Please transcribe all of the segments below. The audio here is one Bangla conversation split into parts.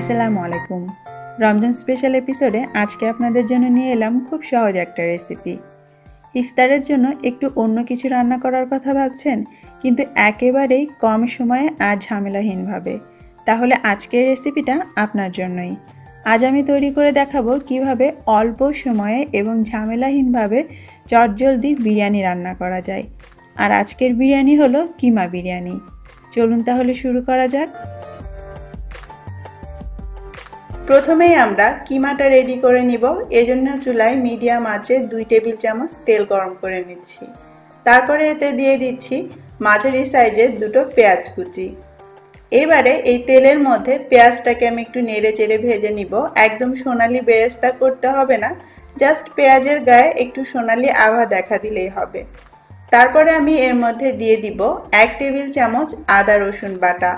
আসসালামু আলাইকুম। রমজান স্পেশাল এপিসোডে আজকে আপনাদের জন্য নিয়ে এলাম খুব সহজ একটা রেসিপি। ইফতারের জন্য একটু অন্য কিছু রান্না করার কথা ভাবছেন, কিন্তু একেবারেই কম সময়ে আর ঝামেলাহীনভাবে, তাহলে আজকের রেসিপিটা আপনার জন্যই। আজ আমি তৈরি করে দেখাবো কিভাবে অল্প সময়ে এবং ঝামেলাহীনভাবে চটজলদি বিরিয়ানি রান্না করা যায়। আর আজকের বিরিয়ানি হলো কিমা বিরিয়ানি। চলুন তাহলে শুরু করা যাক। প্রথমেই আমরা কিমাটা রেডি করে নিব। এজন্য চুলায় মিডিয়াম আঁচে 2 টেবিল চামচ তেল গরম করে নিচ্ছি। তারপরে এতে দিয়ে দিচ্ছি মাঝারি সাইজের 2টো পেঁয়াজ কুচি। এবারে এই তেলের মধ্যে পেঁয়াজটাকে আমি একটু নেড়ে চেড়ে ভেজে নিব। একদম সোনালি বেরেস্তা করতে হবে না, জাস্ট পেঁয়াজের গায়ে একটু সোনালি আভা দেখা দিলেই হবে। তারপরে আমি এর মধ্যে দিয়ে দিব 1 টেবিল চামচ আদা রসুন বাটা।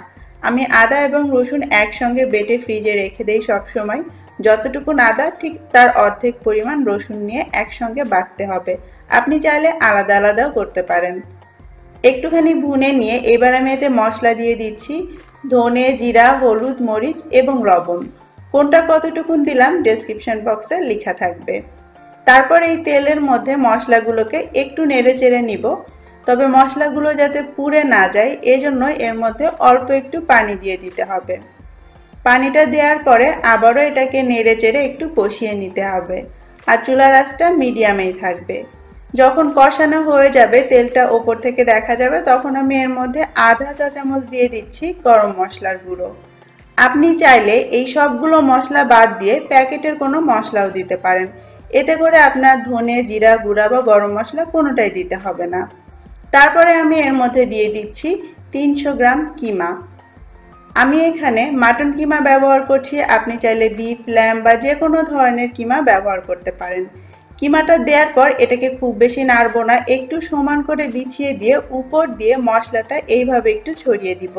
আমি আদা এবং রসুন একসঙ্গে বেটে ফ্রিজে রেখে দেই সব সময়। যতটুকু আদা ঠিক তার অর্ধেক পরিমাণ রসুন নিয়ে একসঙ্গে বাটতে হবে। আপনি চাইলে আলাদা আলাদাও করতে পারেন। একটুখানি ভুনে নিয়ে এবার আমি এতে মশলা দিয়ে দিচ্ছি। ধনে, জিরা, হলুদ, মরিচ এবং লবণ। কোনটা কতটুকু দিলাম ডেসক্রিপশন বক্সে লেখা থাকবে। তারপর এই তেলের মধ্যে মশলাগুলোকে একটু নেড়ে চেড়ে নিব। তবে মশলাগুলো যাতে পুড়ে না যায় এজন্য এর মধ্যে অল্প একটু পানি দিয়ে দিতে হবে। পানিটা দেওয়ার পরে আবারও এটাকে নেড়ে চেড়ে একটু কষিয়ে নিতে হবে। আর চুলার আঁচটা মিডিয়ামেই থাকবে। যখন কষানো হয়ে যাবে, তেলটা ওপর থেকে দেখা যাবে, তখন আমি এর মধ্যে আধা চা চামচ দিয়ে দিচ্ছি গরম মশলার গুঁড়ো। আপনি চাইলে এই সবগুলো মশলা বাদ দিয়ে প্যাকেটের কোনো মশলাও দিতে পারেন। এতে করে আপনার ধনে, জিরা গুঁড়া বা গরম মশলা কোনোটাই দিতে হবে না। তারপরে আমি এর মধ্যে দিয়ে দিচ্ছি 300 গ্রাম কিমা। আমি এখানে মাটন কিমা ব্যবহার করছি। আপনি চাইলে বিফ, ল্যাম্ব বা যে কোনো ধরনের কিমা ব্যবহার করতে পারেন। কিমাটা দেওয়ার পর এটাকে খুব বেশি নাড়বো না, একটু সমান করে বিছিয়ে দিয়ে উপর দিয়ে মশলাটা এইভাবে একটু ছড়িয়ে দিব।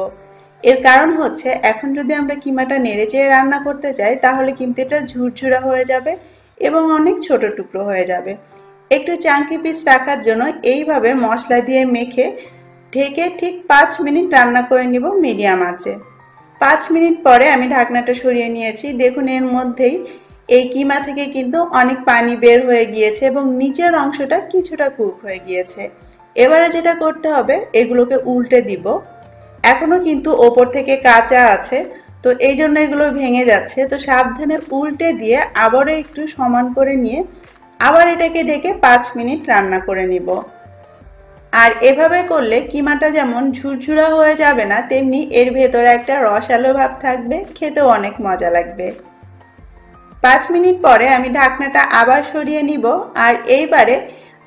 এর কারণ হচ্ছে এখন যদি আমরা কিমাটা নেড়ে চেড়ে রান্না করতে চাই তাহলে কিন্তু এটা ঝুরঝুরা হয়ে যাবে এবং অনেক ছোট টুকরো হয়ে যাবে। একটু চাঙ্কি পিস রাখার জন্য এইভাবে মশলা দিয়ে মেখে ঢেকে ঠিক 5 মিনিট রান্না করে নিব মিডিয়াম আঁচে। 5 মিনিট পরে আমি ঢাকনাটা সরিয়ে নিয়েছি। দেখুন এর মধ্যেই এই কিমা থেকে কিন্তু অনেক পানি বের হয়ে গিয়েছে এবং নিচের অংশটা কিছুটা কুক হয়ে গিয়েছে। এবারে যেটা করতে হবে, এগুলোকে উল্টে দিব। এখনো কিন্তু ওপর থেকে কাঁচা আছে, তো এই জন্য এগুলো ভেঙে যাচ্ছে। তো সাবধানে উল্টে দিয়ে আবারও একটু সমান করে নিয়ে আবার এটাকে ঢেকে 5 মিনিট রান্না করে নিব। আর এভাবে করলে কিমাটা যেমন ঝুরঝুরা হয়ে যাবে না, তেমনি এর ভেতরে একটা রসালো ভাব থাকবে, খেতেও অনেক মজা লাগবে। 5 মিনিট পরে আমি ঢাকনাটা আবার সরিয়ে নিব। আর এইবারে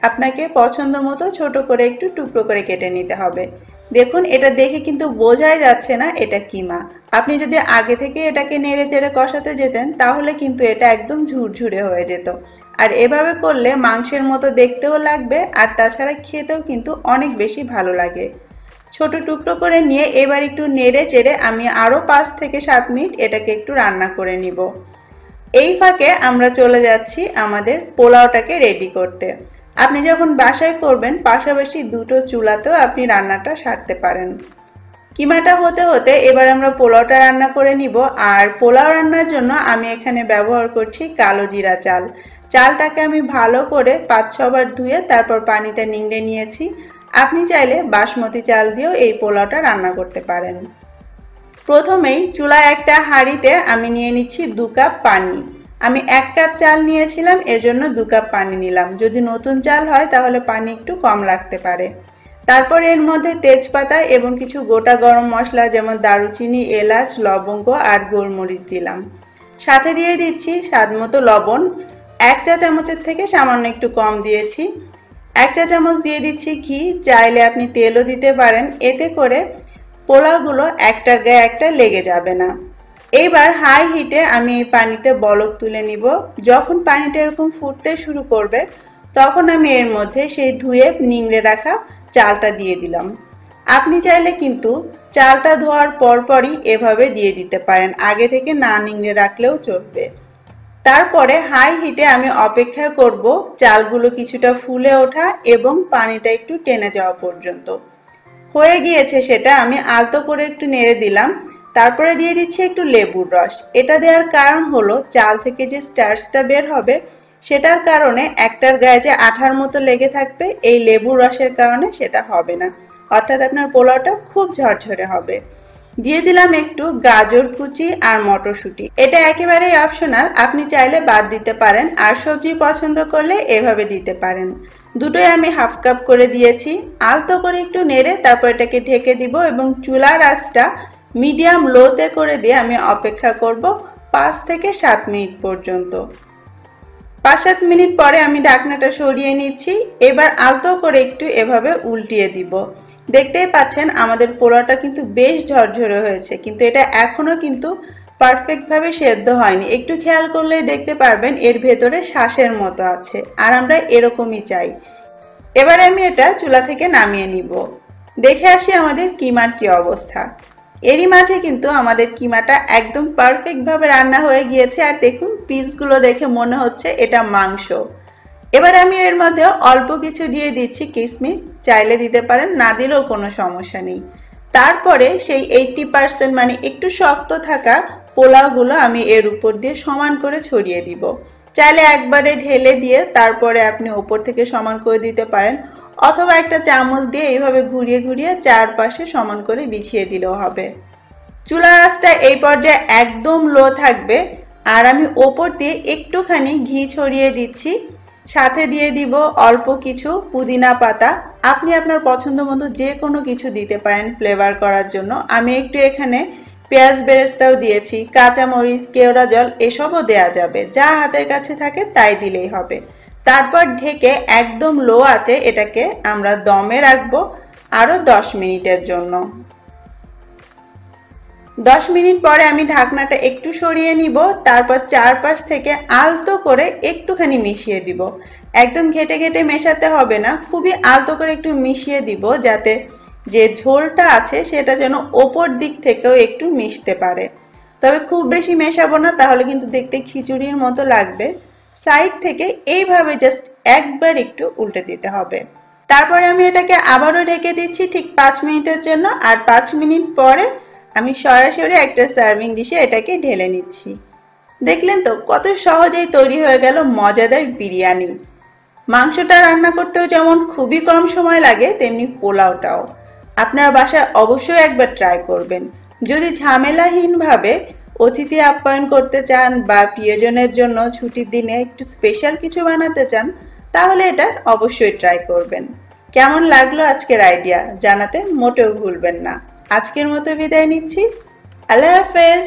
আপনাকে পছন্দ মতো ছোট করে একটু টুকরো করে কেটে নিতে হবে। দেখুন এটা দেখে কিন্তু বোঝাই যাচ্ছে না এটা কিমা। আপনি যদি আগে থেকে এটাকে নেড়ে চেড়ে কষাতে যেতেন তাহলে কিন্তু এটা একদম ঝুরঝুরে হয়ে যেত। আর এভাবে করলে মাংসের মতো দেখতেও লাগবে, আর তাছাড়া খেতেও কিন্তু অনেক বেশি ভালো লাগে। ছোট টুকরো করে নিয়ে এবার একটু নেড়ে চেড়ে আমি আরও 5 থেকে 7 মিনিট এটাকে একটু রান্না করে নিব। এই ফাঁকে আমরা চলে যাচ্ছি আমাদের পোলাওটাকে রেডি করতে। আপনি যখন বাসায় করবেন পাশাপাশি 2টো চুলাতেও আপনি রান্নাটা সারতে পারেন। কিমাটা হতে হতে এবার আমরা পোলাওটা রান্না করে নিব। আর পোলাও রান্নার জন্য আমি এখানে ব্যবহার করছি কালো জিরা চাল। চালটাকে আমি ভালো করে 5-6 বার ধুয়ে তারপর পানিটা নিংড়ে নিয়েছি। আপনি চাইলে বাসমতি চাল দিয়েও এই পোলাওটা রান্না করতে পারেন। প্রথমেই চুলায় একটা হাঁড়িতে আমি নিয়ে নিচ্ছি 2 কাপ পানি। আমি 1 কাপ চাল নিয়েছিলাম, এজন্য 2 কাপ পানি নিলাম। যদি নতুন চাল হয় তাহলে পানি একটু কম লাগতে পারে। তারপর এর মধ্যে তেজপাতা এবং কিছু গোটা গরম মশলা যেমন দারুচিনি, এলাচ, লবঙ্গ আর গোলমরিচ দিলাম। সাথে দিয়ে দিচ্ছি স্বাদমতো লবণ। 1 চা চামচের থেকে সামান্য একটু কম দিয়েছি। 1 চা চামচ দিয়ে দিচ্ছি ঘি, চাইলে আপনি তেলও দিতে পারেন। এতে করে পোলাওগুলো একটার গায়ে একটা লেগে যাবে না। এইবার হাই হিটে আমি এই পানিতে বলক তুলে নিব। যখন পানিটা এরকম ফুটতে শুরু করবে তখন আমি এর মধ্যে সেই ধুয়ে নিংড়ে রাখা চালটা দিয়ে দিলাম। আপনি চাইলে কিন্তু চালটা ধোয়ার পরপরই এভাবে দিয়ে দিতে পারেন, আগে থেকে না নিংড়ে রাখলেও চলবে। তারপরে হাই হিটে আমি অপেক্ষা করব চালগুলো কিছুটা ফুলে ওঠা এবং পানিটা একটু টেনে যাওয়া পর্যন্ত। হয়ে গিয়েছে সেটা, আমি আলতো করে একটু নেড়ে দিলাম। তারপরে দিয়ে দিচ্ছি একটু লেবুর রস। এটা দেওয়ার কারণ হলো চাল থেকে যে স্টার্চটা বের হবে সেটার কারণে একটার গায়ে যে আঠার মতো লেগে থাকবে, এই লেবুর রসের কারণে সেটা হবে না, অর্থাৎ আপনার পোলাওটা খুব ঝরঝরে হবে। দিয়ে দিলাম একটু গাজর কুচি আর মটরশুঁটি। এটা একেবারেই অপশনাল, আপনি চাইলে বাদ দিতে পারেন, আর সবজি পছন্দ করলে এভাবে দিতে পারেন। দুটোই আমি হাফ কাপ করে দিয়েছি। আলতো করে একটু নেড়ে তারপর এটাকে ঢেকে দিব এবং চুলার আঁচটা মিডিয়াম লোতে করে দিয়ে আমি অপেক্ষা করব 5 থেকে 7 মিনিট পর্যন্ত। 5-7 মিনিট পরে আমি ঢাকনাটা সরিয়ে নিচ্ছি। এবার আলতো করে একটু এভাবে উল্টিয়ে দিব। দেখতেই পাচ্ছেন আমাদের পোলাওটা কিন্তু বেশ ঝরঝরে হয়েছে, কিন্তু এটা এখনো কিন্তু পারফেক্ট ভাবে সেদ্ধ হয়নি। একটু খেয়াল করলেই দেখতে পারবেন এর ভেতরে শ্বাসের মতো আছে, আর আমরা এরকমই চাই। এবারে আমি এটা চুলা থেকে নামিয়ে নিব। দেখে আসি আমাদের কিমার কি অবস্থা। এরই মাঝে কিন্তু আমাদের কিমাটা একদম পারফেক্ট ভাবে রান্না হয়ে গিয়েছে, আর দেখুন পিসগুলো দেখে মনে হচ্ছে এটা মাংস। এবার আমি এর মধ্যে অল্প কিছু দিয়ে দিচ্ছি কিশমিশ, চাইলে দিতে পারেন, না দিলেও কোনো সমস্যা নেই। তারপরে সেই 80% মানে একটু শক্ত থাকা পোলাওগুলো আমি এর উপর দিয়ে সমান করে ছড়িয়ে দিব। চাইলে একবারে ঢেলে দিয়ে তারপরে আপনি উপর থেকে সমান করে দিতে পারেন, অথবা একটা চামচ দিয়ে এইভাবে ঘুরিয়ে ঘুরিয়ে চারপাশে সমান করে বিছিয়ে দিলেও হবে। চুলার আঁচটা এই পর্যায়ে একদম লো থাকবে, আর আমি ওপর দিয়ে একটুখানি ঘি ছড়িয়ে দিচ্ছি। সাথে দিয়ে দিব অল্প কিছু পুদিনা পাতা। আপনি আপনার পছন্দ মতো যে কোনো কিছু দিতে পারেন ফ্লেভার করার জন্য। আমি একটু এখানে পেঁয়াজ বেরেস্তাও দিয়েছি, কাঁচামরিচ, কেওড়া জল এসবও দেয়া যাবে, যা হাতের কাছে থাকে তাই দিলেই হবে। তারপর ঢেকে একদম লো আঁচে এটাকে আমরা দমে রাখবো আরও 10 মিনিটের জন্য। 10 মিনিট পরে আমি ঢাকনাটা একটু সরিয়ে নিব। তারপর চারপাশ থেকে আলতো করে একটুখানি মিশিয়ে দিব। একদম ঘেটে ঘেটে মেশাতে হবে না, খুবই আলতো করে একটু মিশিয়ে দিব, যাতে যে ঝোলটা আছে সেটা যেন ওপর দিক থেকেও একটু মিশতে পারে। তবে খুব বেশি মেশাবো না, তাহলে কিন্তু দেখতে খিচুড়ির মতো লাগবে। সাইড থেকে এইভাবে জাস্ট একবার একটু উল্টে দিতে হবে। তারপরে আমি এটাকে আবারও ঢেকে দিচ্ছি ঠিক 5 মিনিটের জন্য। আর 5 মিনিট পরে আমি সরাসরি একটা সার্ভিং ডিশে এটাকে ঢেলে নিচ্ছি। দেখলেন তো কত সহজেই তৈরি হয়ে গেল মজাদার বিরিয়ানি। মাংসটা রান্না করতেও যেমন খুবই কম সময় লাগে, তেমনি পোলাওটাও। আপনার বাসায় অবশ্যই একবার ট্রাই করবেন। যদি ঝামেলাহীনভাবে অতিথি আপ্যায়ন করতে চান বা প্রিয়জনের জন্য ছুটির দিনে একটু স্পেশাল কিছু বানাতে চান, তাহলে এটা অবশ্যই ট্রাই করবেন। কেমন লাগলো আজকের আইডিয়া জানাতে মোটেও ভুলবেন না। আজকের মতো বিদায় নিচ্ছি। আল্লাহ হাফেজ।